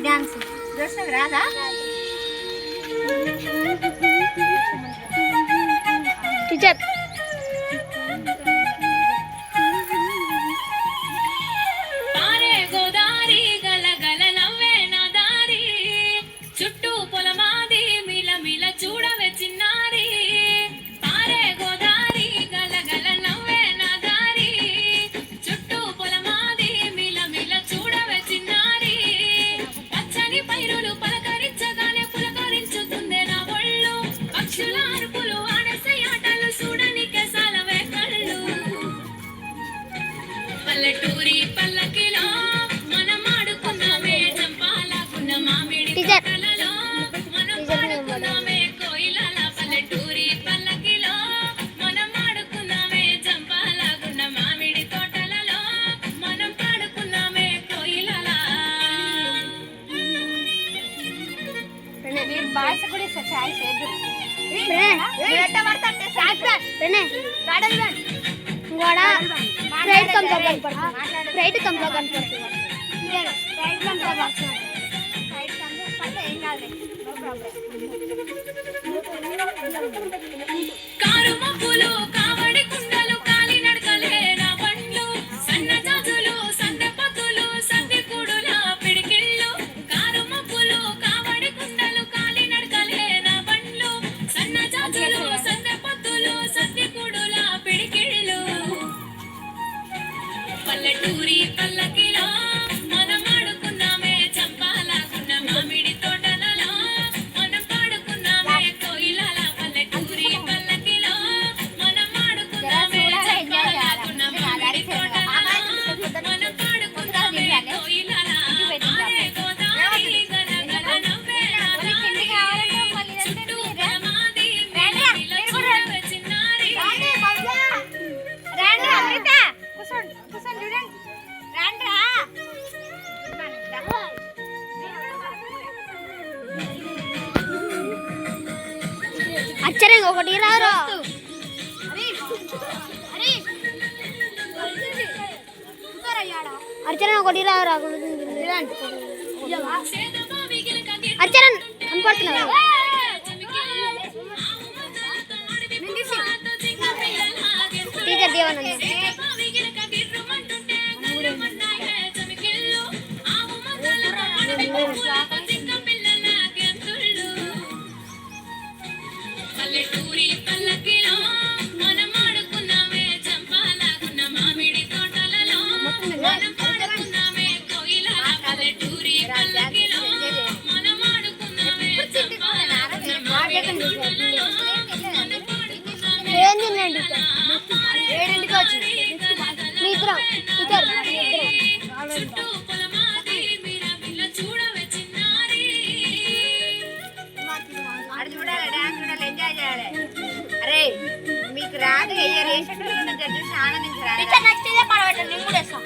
dance దోస్తకు రాదా teacher పల్లెటూరి పల్లకిలో మనం ఆడుకున్నామే చంపాలకున్న మామిడి తోటలలో మనం పాడుకున్నామే కోయిలల పల్లెటూరి పల్లకిలో మనం ఆడుకున్నామే చంపాలకున్న మామిడి తోటలలో మనం పాడుకున్నామే కోయిలల మీరు భాష కూడా చాయ్ చేద్దాం రైట్ కంప్లో కనపడుతుంది రైట్ కంప్లో కనపడుతుంది రైట్ కంప్లో పడుతుంది రైట్ కంప్లో పడితే ఏం కాదు నో ప్రాబ్లం కారు మబ్బులు కావడి కుండలు కాలి నడకలే నా బండ్లు సన్న జాజులు సందె పద్దులు సంది కూడుల పిడికిళ్ళు కారు మబ్బులు కావడి కుండలు కాలి నడకలే నా బండ్లు సన్న జాజులు సందె పద్దులు సంది కూడుల పిడికిళ్ళు పల్లెటూరి పల్లకిలో మనం ఆడుకున్నామే చంపాలకున్న మామిడి తోటలలో మనం పాడుకున్నామే కోయిలల పల్లెటూరి పల్లకిలో మనం ఆడుకున్నామే చంపాలకున్న మామిడి తోటలలో మనం పాడుకున్నామే కోయిలల ఆరే గోదావరి గలగల నవ్వే నాదారి చుట్టూ ప్రమాది మిలమిల చూడవే చిన్నారి రాండి అమృత కూర్చోండి కూర్చొని చూడండి రాండ్రా అచ్చరంగా ఒకటి రారు అర్చన ఒకటి రారు అర్చన కనపడుతున్నావు టీచర్ దేవానంద పల్లెటూరి పల్లకిలో మనం ఆడుకున్నామే చంపాలకున్న మామిడి తోటలలో మనం పాడుకున్నామే కోయిలల పల్లెటూరి పల్లకిలో మనం ఆడుకున్నామే చంపాలకున్న మామిడి తోటలలో మనం పాడుకున్నామే ఏడింటికి వచ్చింది మీ ఇద్దరం చుట్టూ పొలమాది మిలమిల చూడవే చిన్నారి ఆడు చూడాలి డాన్స్ చూడాలి ఎంజాయ్ చేయాలి అరే మీకు రాదు ఎయ్యరు వేసేటప్పుడు ఆనందించాలి నచ్చితే పడవటం నేను కూడా వేస్తాం